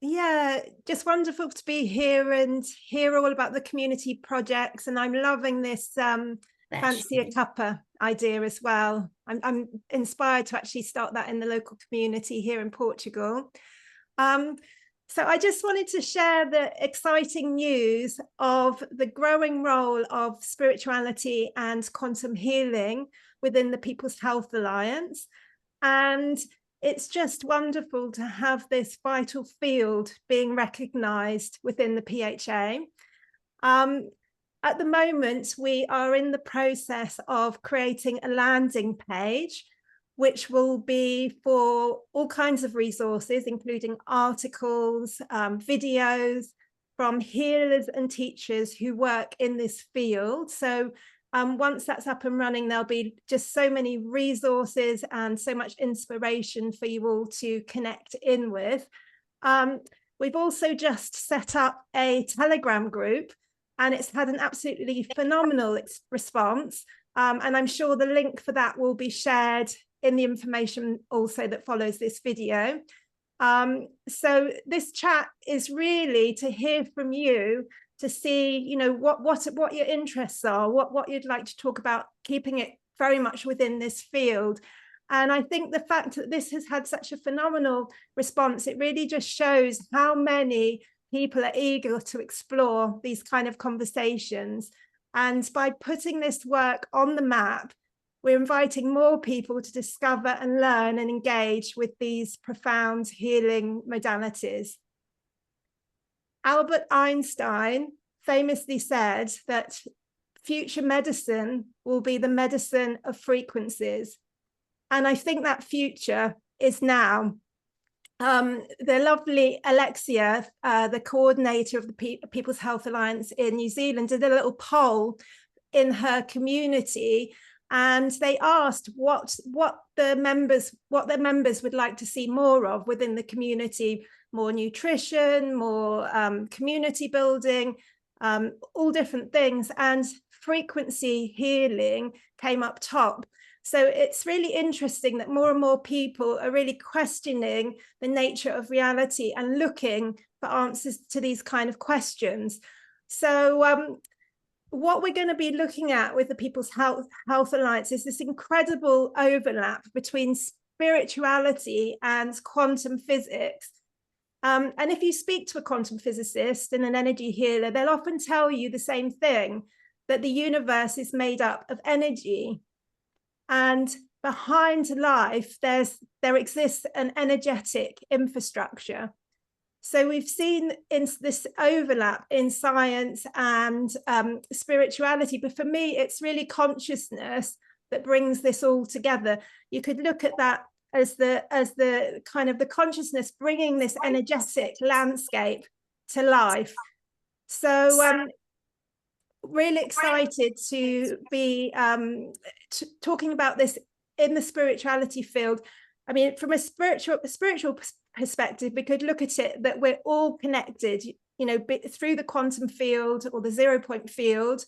Yeah, just wonderful to be here and hear all about the community projects. And I'm loving this That's fancy a cuppa idea as well. I'm inspired to actually start that in the local community here in Portugal. Um, so I just wanted to share the exciting news of the growing role of spirituality and quantum healing within the People's Health Alliance. And it's just wonderful to have this vital field being recognised within the PHA. Um, at the moment, we are in the process of creating a landing page, which will be for all kinds of resources, including articles, videos from healers and teachers who work in this field. So once that's up and running, there'll be just so many resources and so much inspiration for you all to connect in with. Um, we've also just set up a Telegram group, and it's had an absolutely phenomenal response. And I'm sure the link for that will be shared in the information also that follows this video. So this chat is really to hear from you, to see, you know, what your interests are, what you'd like to talk about, keeping it very much within this field. And I think the fact that this has had such a phenomenal response, it really just shows how many people are eager to explore these kind of conversations. And by putting this work on the map, we're inviting more people to discover and learn and engage with these profound healing modalities. Albert Einstein famously said that future medicine will be the medicine of frequencies. And I think that future is now. The lovely Alexia, the coordinator of the People's Health Alliance in New Zealand, did a little poll in her community, and they asked what their members would like to see more of within the community: more nutrition, more community building, all different things, and frequency healing came up top. So it's really interesting that more and more people are really questioning the nature of reality and looking for answers to these kind of questions. So what we're going to be looking at with the People's Health Alliance is this incredible overlap between spirituality and quantum physics. And if you speak to a quantum physicist and an energy healer, they'll often tell you the same thing, that the universe is made up of energy. And behind life, there exists an energetic infrastructure. So we've seen in this overlap in science and spirituality, but for me, it's really consciousness that brings this all together. You could look at that as the kind of the consciousness bringing this energetic landscape to life. So really excited to be talking about this in the spirituality field. I mean, from a spiritual perspective, we could look at it that we're all connected, you know, through the quantum field or the 0 point field,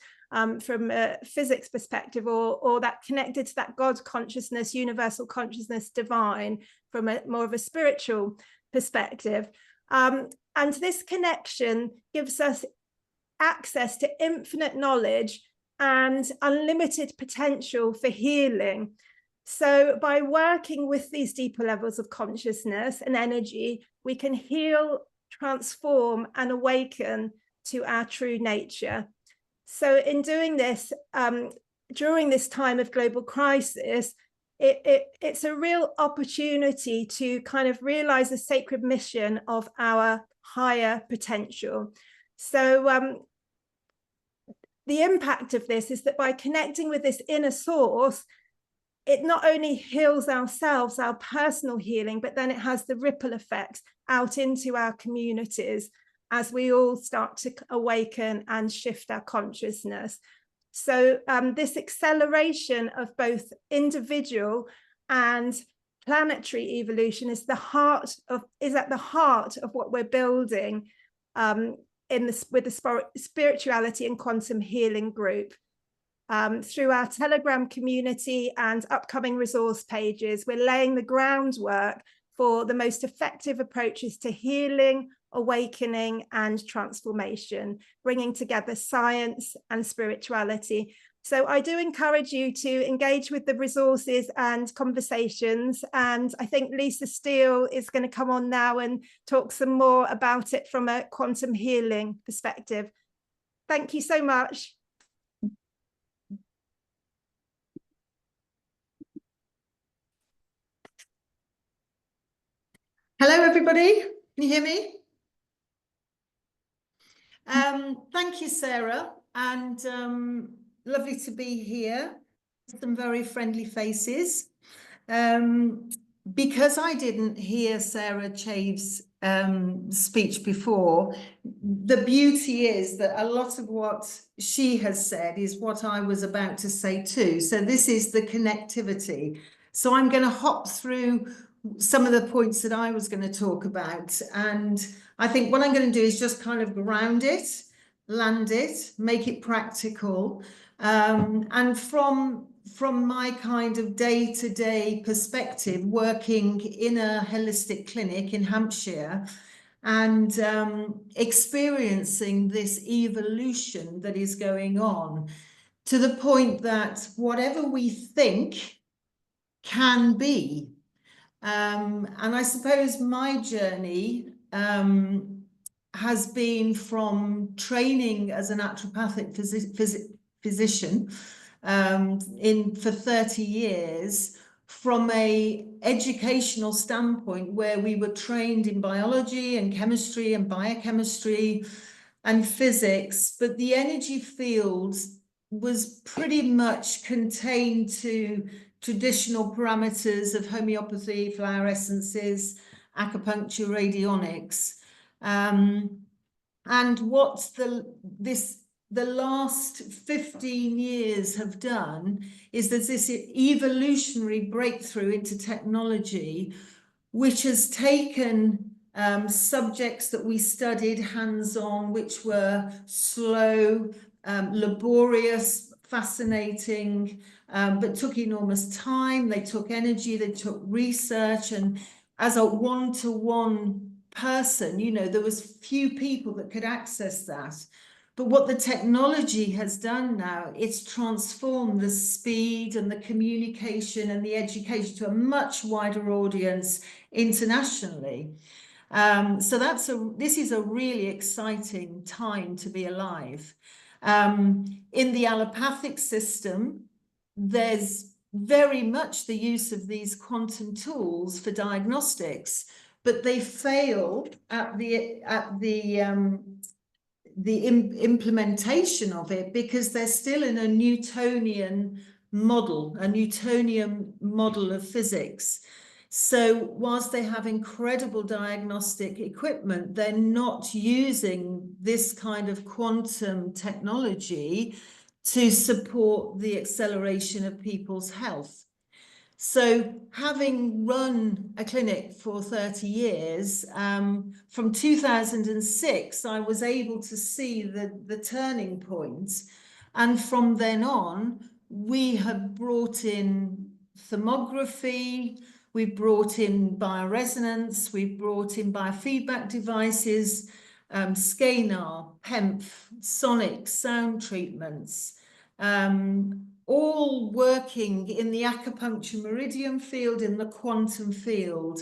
from a physics perspective, or that connected to that God consciousness, universal consciousness, divine, from a more of a spiritual perspective. And this connection gives us access to infinite knowledge and unlimited potential for healing. So by working with these deeper levels of consciousness and energy, we can heal, transform, and awaken to our true nature. So in doing this, during this time of global crisis, it's a real opportunity to kind of realize the sacred mission of our higher potential. So the impact of this is that by connecting with this inner source, it not only heals ourselves, our personal healing, but then it has the ripple effects out into our communities as we all start to awaken and shift our consciousness. So this acceleration of both individual and planetary evolution is at the heart of what we're building with the spirituality and quantum healing group. Through our Telegram community and upcoming resource pages, we're laying the groundwork for the most effective approaches to healing, awakening, and transformation, bringing together science and spirituality. So I do encourage you to engage with the resources and conversations. And I think Lisa Steele is going to come on now and talk some more about it from a quantum healing perspective. Thank you so much. Hello, everybody. Can you hear me? Thank you, Sarah, and lovely to be here. Some very friendly faces. Because I didn't hear Sarah Chave's speech before, the beauty is that a lot of what she has said is what I was about to say too. So this is the connectivity. So I'm going to hop through some of the points that I was going to talk about. And I think what I'm going to do is just kind of ground it, land it, make it practical. And from my kind of day-to-day perspective, working in a holistic clinic in Hampshire and experiencing this evolution that is going on, to the point that whatever we think can be. And I suppose my journey has been from training as a naturopathic physician for 30 years, from a educational standpoint where we were trained in biology and chemistry and biochemistry and physics, but the energy field was pretty much contained to traditional parameters of homeopathy, flower essences, acupuncture, radionics. And what the last 15 years have done is there's this evolutionary breakthrough into technology, which has taken subjects that we studied hands-on, which were slow, laborious, fascinating, but took enormous time. They took energy, they took research, and as a one-to-one person, you know, there was few people that could access that. But what the technology has done now, it's transformed the speed and the communication and the education to a much wider audience internationally. So this is a really exciting time to be alive. In the allopathic system, there's very much the use of these quantum tools for diagnostics, but they fail at the implementation of it because they're still in a Newtonian model of physics. So whilst they have incredible diagnostic equipment, they're not using this kind of quantum technology to support the acceleration of people's health. So having run a clinic for 30 years, from 2006, I was able to see the turning point. And from then on, we have brought in thermography, we've brought in bioresonance, we've brought in biofeedback devices, scalar, PEMF, sonic sound treatments, all working in the acupuncture meridian field, in the quantum field,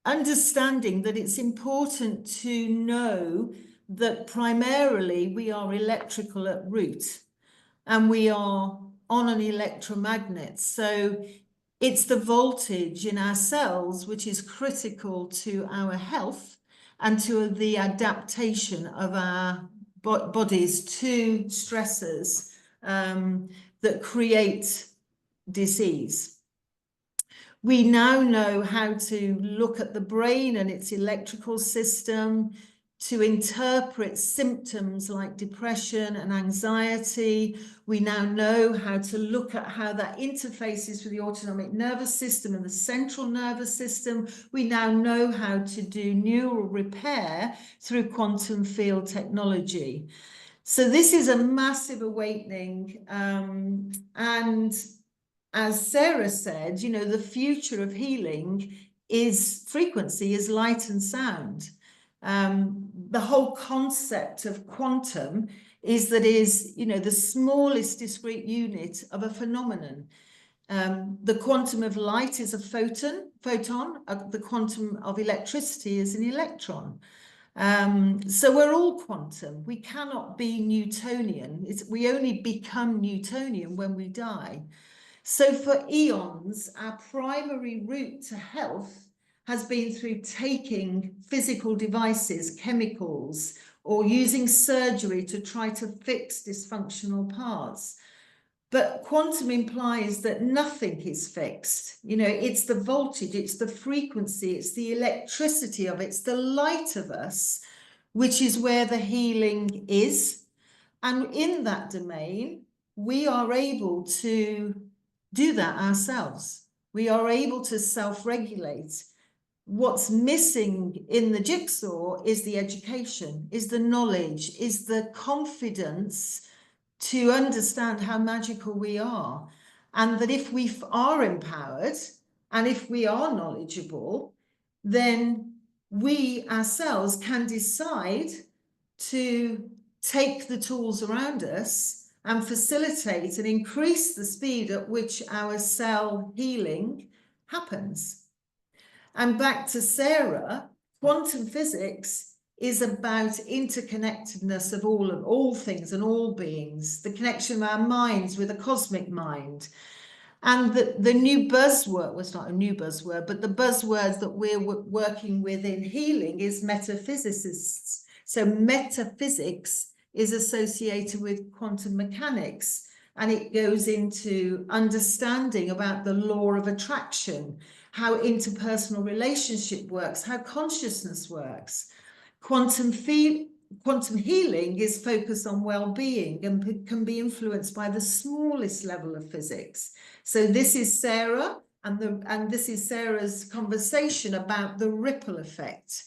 understanding that it's important to know that primarily we are electrical at root and we are on an electromagnet. So it's the voltage in our cells which is critical to our health and to the adaptation of our bodies to stressors that create disease. We now know how to look at the brain and its electrical system, to interpret symptoms like depression and anxiety. We now know how to look at how that interfaces with the autonomic nervous system and the central nervous system. We now know how to do neural repair through quantum field technology. So this is a massive awakening, and as Sarah said, you know, the future of healing is frequency, is light and sound. The whole concept of quantum is you know, the smallest discrete unit of a phenomenon. The quantum of light is a photon. The quantum of electricity is an electron. So we're all quantum. We cannot be Newtonian. We only become Newtonian when we die. So for eons, our primary route to health has been through taking physical devices, chemicals, or using surgery to try to fix dysfunctional parts. But quantum implies that nothing is fixed. You know, it's the voltage, it's the frequency, it's the electricity of it, it's the light of us, which is where the healing is. And in that domain, we are able to do that ourselves. We are able to self-regulate. What's missing in the jigsaw is the education, is the knowledge, is the confidence to understand how magical we are. And that if we are empowered and if we are knowledgeable, then we ourselves can decide to take the tools around us and facilitate and increase the speed at which our cell healing happens. And back to Sarah, quantum physics is about interconnectedness of all things and all beings, the connection of our minds with a cosmic mind. And the new buzzword, well, it's not a new buzzword, but the buzzwords that we're working with in healing is metaphysicists. So metaphysics is associated with quantum mechanics, and it goes into understanding about the law of attraction, how interpersonal relationship works, how consciousness works. Quantum healing is focused on well-being and can be influenced by the smallest level of physics. So this is Sarah, and this is Sarah's conversation about the ripple effect.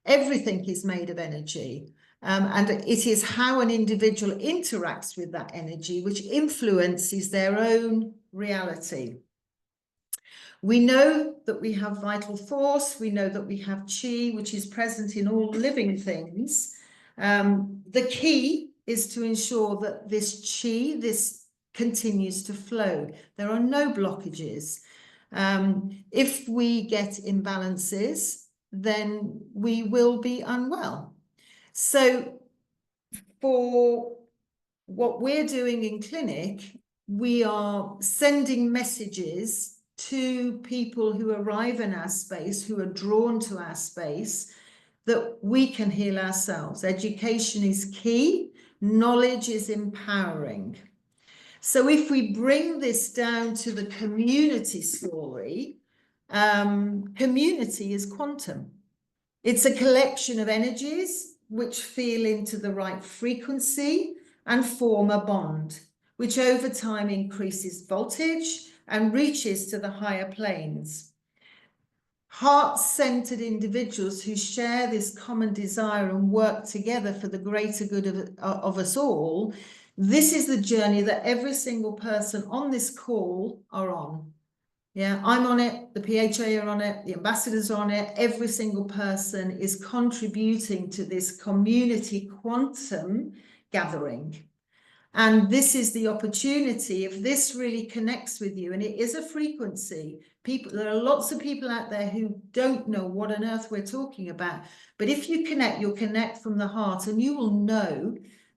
Everything is made of energy. And it is how an individual interacts with that energy which influences their own reality. We know that we have vital force. We know that we have chi, which is present in all living things. The key is to ensure that this chi, this continues to flow. There are no blockages. If we get imbalances, then we will be unwell. So for what we're doing in clinic, we are sending messages to people who arrive in our space, who are drawn to our space, that we can heal ourselves. Education is key. Knowledge is empowering. So if we bring this down to the community story, community is quantum. It's a collection of energies which feel into the right frequency and form a bond, which over time increases voltage and reaches to the higher planes. Heart-centered individuals who share this common desire and work together for the greater good of us all, this is the journey that every single person on this call are on. Yeah, I'm on it, the PHA are on it, the ambassadors are on it, every single person is contributing to this community quantum gathering. And this is the opportunity, if this really connects with you, and it is a frequency, there are lots of people out there who don't know what on earth we're talking about. But if you connect, you'll connect from the heart, and you will know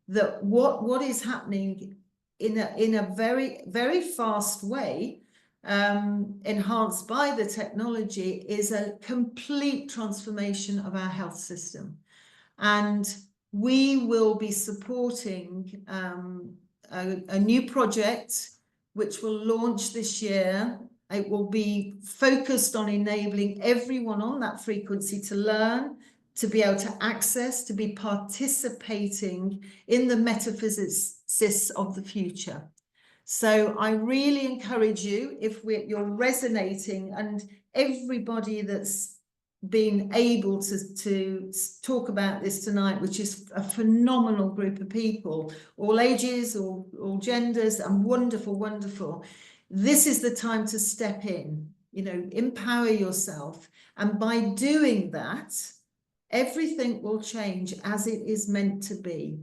that what is happening in a very, very fast way, enhanced by the technology, is a complete transformation of our health system. And we will be supporting a new project which will launch this year. It will be focused on enabling everyone on that frequency to learn, to be able to access, to be participating in the metaphysics of the future. So I really encourage you, if you're resonating, and everybody that's been able to talk about this tonight, which is a phenomenal group of people, all ages, all genders, and wonderful, wonderful. this is the time to step in, you know, empower yourself. And by doing that, everything will change as it is meant to be.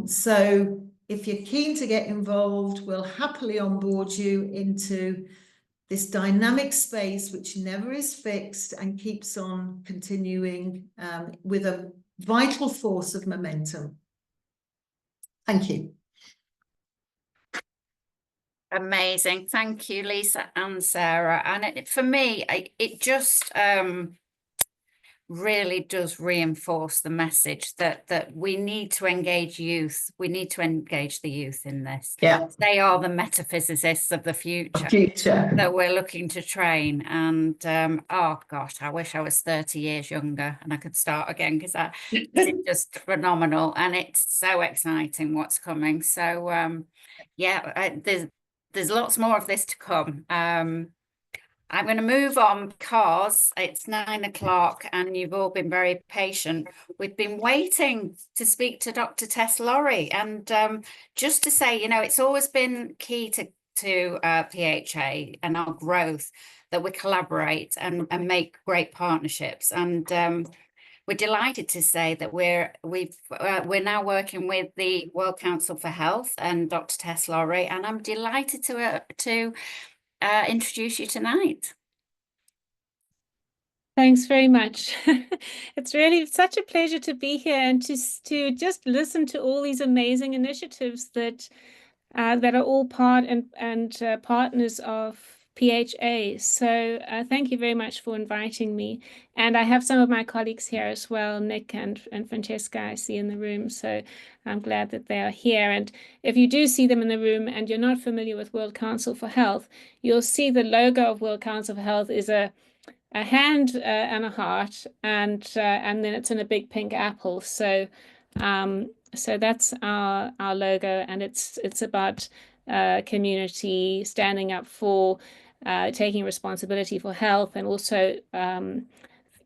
So if you're keen to get involved, we'll happily onboard you into this dynamic space, which never is fixed and keeps on continuing with a vital force of momentum. Thank you. Amazing. Thank you, Lisa and Sarah. And for me, it just really does reinforce the message that we need to engage youth. We need to engage the youth in this. Yeah. They are the metaphysicists of the future that we're looking to train. And oh gosh, I wish I was 30 years younger and I could start again, because it's just phenomenal and it's so exciting what's coming. So yeah, there's lots more of this to come. I'm going to move on because it's 9 o'clock and you've all been very patient. We've been waiting to speak to Dr. Tess Lawrie, and just to say, you know, it's always been key to PHA and our growth that we collaborate and make great partnerships. And we're delighted to say that we're now working with the World Council for Health and Dr. Tess Lawrie, and I'm delighted to introduce you tonight. Thanks very much. It's really such a pleasure to be here and to just listen to all these amazing initiatives that are all part and partners of PHA. So thank you very much for inviting me. And I have some of my colleagues here as well, Nick and Francesca, I see in the room. So I'm glad that they are here. And if you do see them in the room and you're not familiar with World Council for Health, you'll see the logo of World Council for Health is a hand and a heart, and then it's in a big pink apple. So so that's our logo, and it's about community standing up for taking responsibility for health, and also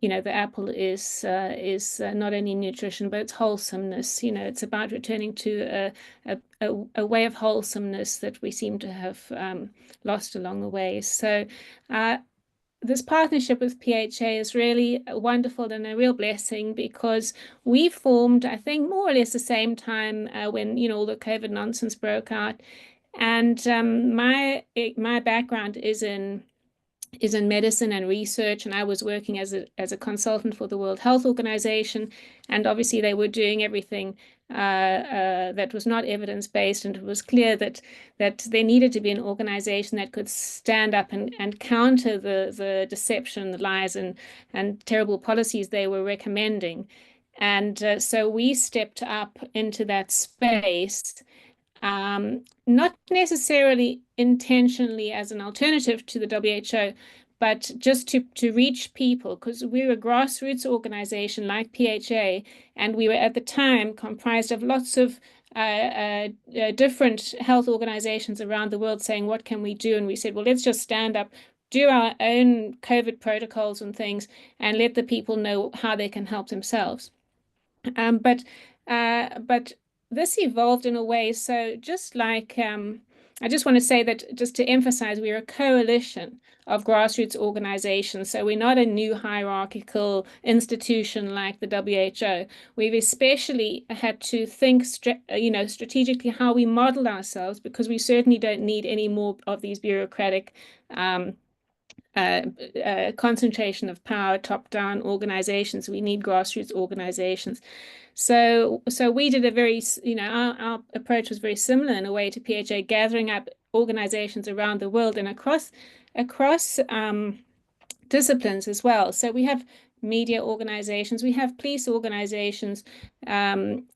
you know, the apple is not only nutrition but it's wholesomeness. You know, it's about returning to a way of wholesomeness that we seem to have lost along the way. So this partnership with PHA is really wonderful and a real blessing, because we formed, I think, more or less the same time when, you know, all the COVID nonsense broke out. And my background is in medicine and research, and I was working as a consultant for the World Health Organization, and obviously they were doing everything that was not evidence-based, and it was clear that there needed to be an organization that could stand up and counter the deception, the lies, and terrible policies they were recommending. And so we stepped up into that space, not necessarily intentionally as an alternative to the WHO, but just to reach people, because we were a grassroots organization like PHA, and we were at the time comprised of lots of different health organizations around the world saying, what can we do? And we said, well, let's just stand up, do our own COVID protocols and things, and let the people know how they can help themselves. But this evolved in a way. So just like, I just want to say that, just to emphasize, we're a coalition of grassroots organizations. So we're not a new hierarchical institution like the WHO. We've especially had to think, you know, strategically how we model ourselves, because we certainly don't need any more of these bureaucratic concentration of power, top-down organizations. We need grassroots organizations. So we did a very, you know, our approach was very similar in a way to PHA, gathering up organizations around the world and across disciplines as well. So we have media organizations, we have police organizations, holistic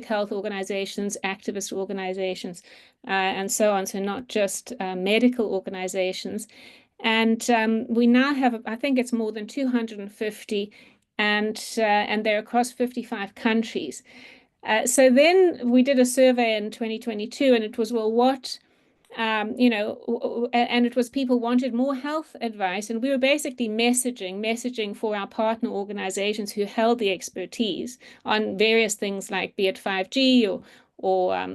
health organizations, activist organizations, and so on. So not just medical organizations. And we now have, I think it's more than 250, and they're across 55 countries. So then we did a survey in 2022, and it was, well, what, you know, and it was people wanted more health advice, and we were basically messaging for our partner organizations who held the expertise on various things, like be it 5G or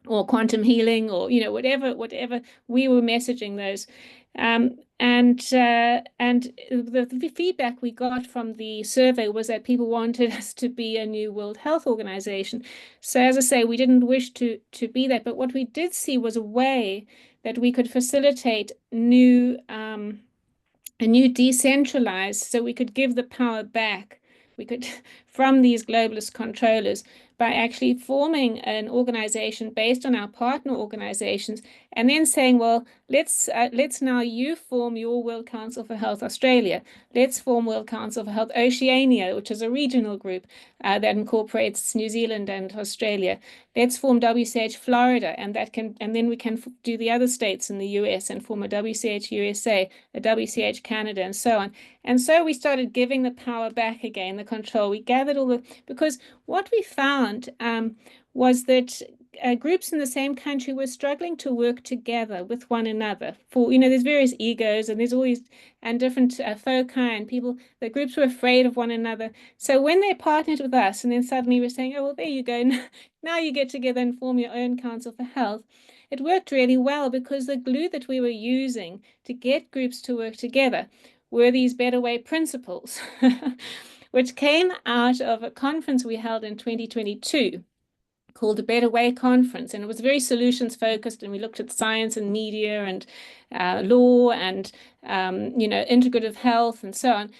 or quantum healing, or whatever we were messaging those. And the feedback we got from the survey was that people wanted us to be a new World Health Organization. So as I say, we didn't wish to be that, but what we did see was a way that we could facilitate a new decentralized, so we could give the power back. We could from these globalist controllers by actually forming an organization based on our partner organizations, and then saying, well, let's now you form your World Council for Health Australia. Let's form World Council for Health Oceania, which is a regional group that incorporates New Zealand and Australia. Let's form WCH Florida, and then we can do the other states in the US and form a WCH USA, a WCH Canada, and so on. And so we started giving the power back again, the control. We gathered because what we found was that groups in the same country were struggling to work together with one another. There's various egos, and there's always different foci and people. The groups were afraid of one another. So when they partnered with us, and then suddenly we're saying, oh, well, there you go. Now you get together and form your own Council for Health. It worked really well because the glue that we were using to get groups to work together were these Better Way principles, which came out of a conference we held in 2022 called the Better Way Conference. And it was very solutions focused, and we looked at science and media and law and, integrative health and so on.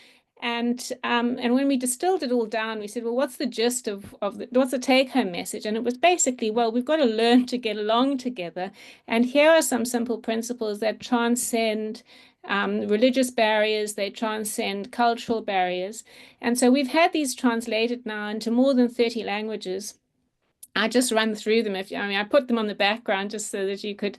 And when we distilled it all down, we said, well, what's the gist what's the take-home message? And it was basically, well, we've got to learn to get along together. And here are some simple principles that transcend religious barriers, they transcend cultural barriers. And so we've had these translated now into more than 30 languages. I just run through them. I put them on the background just so that you could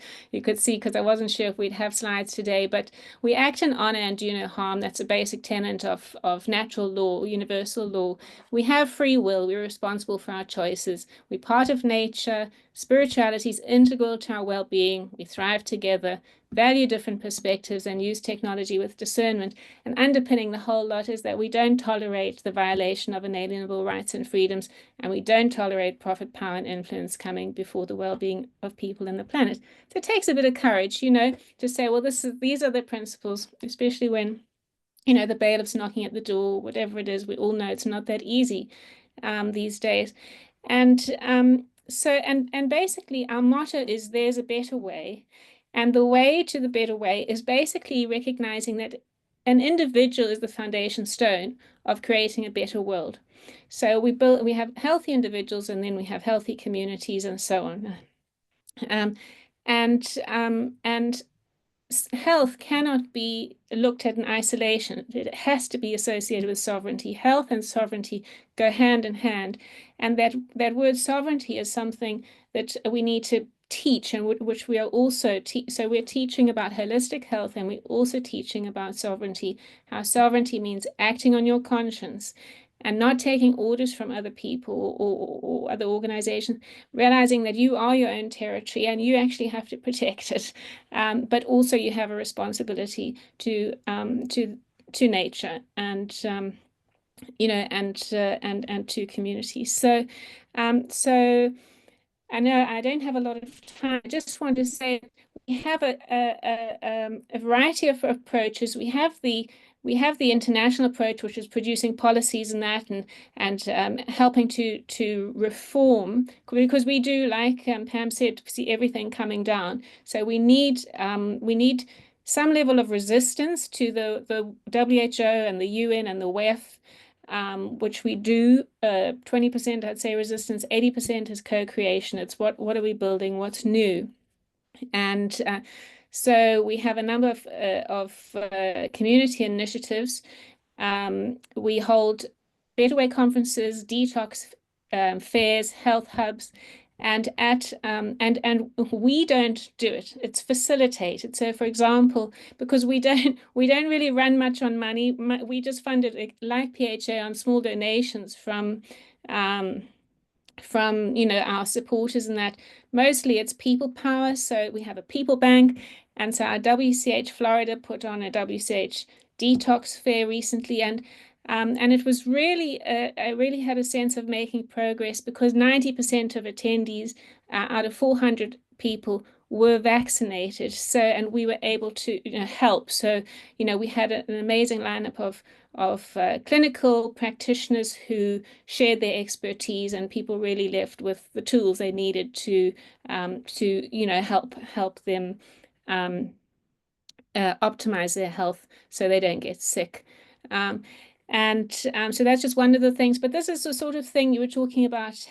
see, because I wasn't sure if we'd have slides today. But we act in honor and do no harm. That's a basic tenet of natural law, universal law. We have free will. We're responsible for our choices. We're part of nature. Spirituality is integral to our well-being. We thrive together, value different perspectives, and use technology with discernment. And underpinning the whole lot is that we don't tolerate the violation of inalienable rights and freedoms, and we don't tolerate profit, power, and influence coming before the well-being of people and the planet. So it takes a bit of courage, to say, well, these are the principles, especially when, the bailiff's knocking at the door, whatever it is. We all know it's not that easy these days. And so basically our motto is there's a better way. And the way to the better way is basically recognizing that an individual is the foundation stone of creating a better world. So we have healthy individuals, and then we have healthy communities, and so on. And health cannot be looked at in isolation. It has to be associated with sovereignty. Health and sovereignty go hand in hand. And that word sovereignty is something that we need to teach, and which we are also so we're teaching about holistic health, and we're also teaching about sovereignty. How sovereignty means acting on your conscience and not taking orders from other people or other organizations, realizing that you are your own territory and you actually have to protect it, but also you have a responsibility to nature and to communities. So I know I don't have a lot of time. I just want to say we have a variety of approaches. We have the international approach, which is producing policies and that, and helping to reform, because we do, like Pam said, see everything coming down. So we need some level of resistance to the WHO and the UN and the WEF. Which we do, 20% I'd say resistance, 80% is co-creation. It's what are we building, what's new. And so we have a number of community initiatives. We hold Better Way conferences, detox fairs, health hubs, and we don't do it. It's facilitated. So, for example, because we don't really run much on money, we just fund it like PHA on small donations from our supporters, and that mostly it's people power. So we have a people bank, and so our WCH Florida put on a WCH detox fair recently, and And it was really, I really had a sense of making progress because 90% of attendees out of 400 people were vaccinated. So, and we were able to help. So, we had an amazing lineup of clinical practitioners who shared their expertise, and people really left with the tools they needed to help them optimize their health so they don't get sick. So that's just one of the things. But this is the sort of thing you were talking about.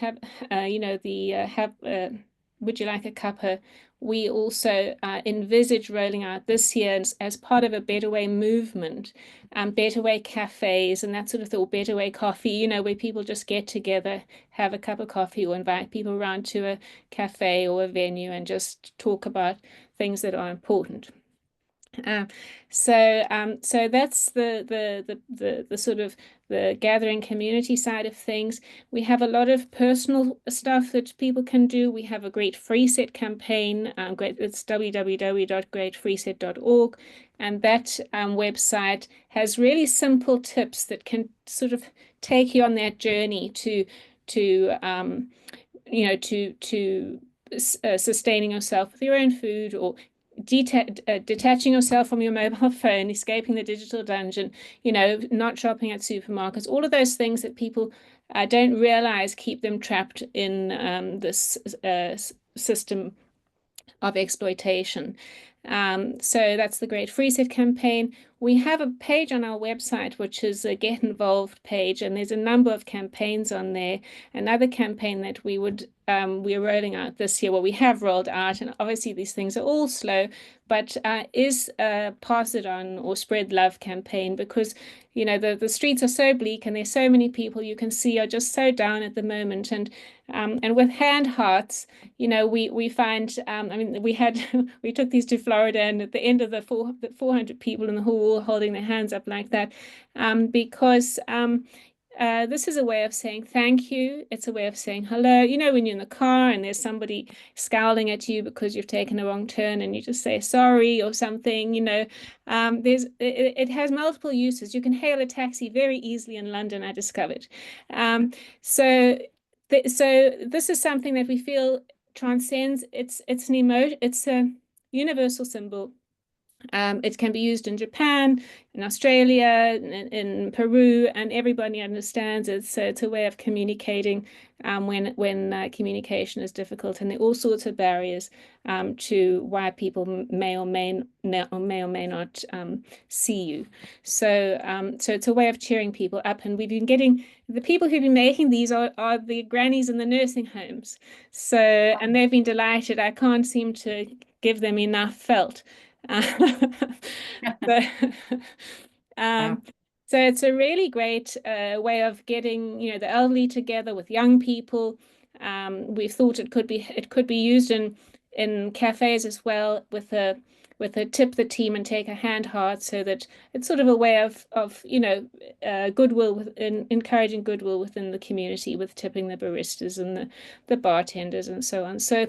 Would you like a cuppa? We also envisage rolling out this year as part of a Better Way movement, Better Way cafes and that sort of thing, or Better Way coffee, where people just get together, have a cup of coffee, or invite people around to a cafe or a venue and just talk about things that are important. So that's the sort of the gathering community side of things. We have a lot of personal stuff that people can do. We have a Great Freeset campaign. It's www.greatfreeset.org, and that website has really simple tips that can sort of take you on that journey to sustaining yourself with your own food, or detaching yourself from your mobile phone, escaping the digital dungeon, not shopping at supermarkets, all of those things that people don't realize keep them trapped in this system of exploitation. So that's the Great Freeset campaign. We have a page on our website, which is a Get Involved page, and there's a number of campaigns on there. Another campaign that we're rolling out this year, well, we have rolled out, and obviously these things are all slow, but is a Pass It On or Spread Love campaign, because the streets are so bleak and there's so many people you can see are just so down at the moment, and with hand hearts, we find, we took these to Florida, and at the end of the 400 people in the hall holding their hands up like that, because this is a way of saying thank you. It's a way of saying hello. When you're in the car and there's somebody scowling at you because you've taken a wrong turn, and you just say sorry or something, it has multiple uses. You can hail a taxi very easily in London, I discovered. So this is something that we feel transcends. It's a universal symbol. It can be used in Japan, in Australia, in Peru, and everybody understands it. So it's a way of communicating when communication is difficult, and there are all sorts of barriers to why people may or may not see you. So it's a way of cheering people up, and we've been getting the people who've been making these are the grannies in the nursing homes. So, and they've been delighted. I can't seem to give them enough felt. So it's a really great way of getting the elderly together with young people. We thought it could be used in cafes as well, with a tip the team and take a hand heart, so that it's sort of a way of goodwill, encouraging goodwill within the community, with tipping the baristas and the bartenders and so on. So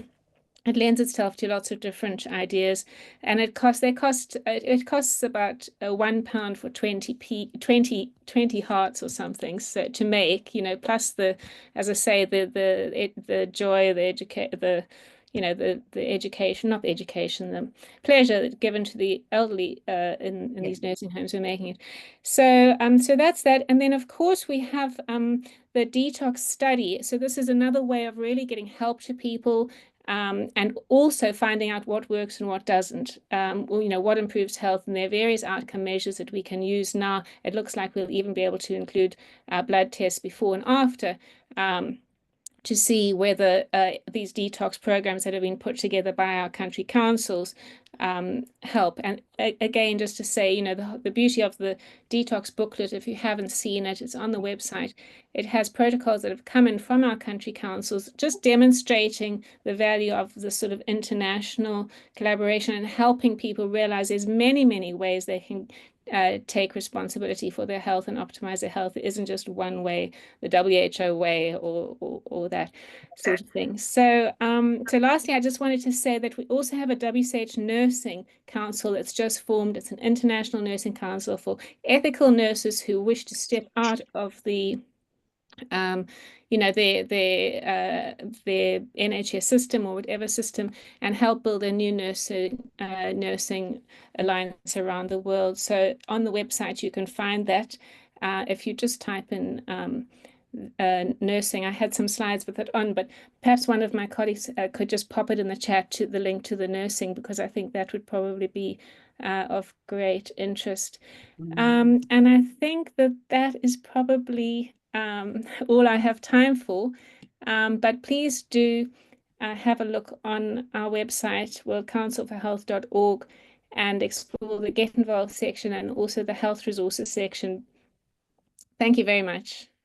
it lends itself to lots of different ideas, and it costs about £1 for 20 hearts or something, so to make, plus the, as I say, the joy, the pleasure given to the elderly in these nursing homes who are making it. So that's that. And then of course we have the detox study. So this is another way of really getting help to people, and also finding out what works and what doesn't, what improves health. And there are various outcome measures that we can use now. It looks like we'll even be able to include blood tests before and after, to see whether these detox programs that have been put together by our country councils help. And again, just to say, the beauty of the detox booklet, if you haven't seen it, it's on the website. It has protocols that have come in from our country councils, just demonstrating the value of the sort of international collaboration and helping people realize there's many, many ways they can take responsibility for their health and optimize their health. It isn't just one way, the WHO way, or that sort of thing. So, so lastly, I just wanted to say that we also have a WCH Nursing Council that's just formed. It's an international nursing council for ethical nurses who wish to step out of the you know, their NHS system or whatever system, and help build a new nursing alliance around the world. So on the website you can find that. If you just type in nursing, I had some slides with it on, but perhaps one of my colleagues could just pop it in the chat to the link to the nursing, because I think that would probably be of great interest. And I think that that is probably all I have time for. But please do have a look on our website, worldcouncilforhealth.org, and explore the Get Involved section and also the health resources section. Thank you very much.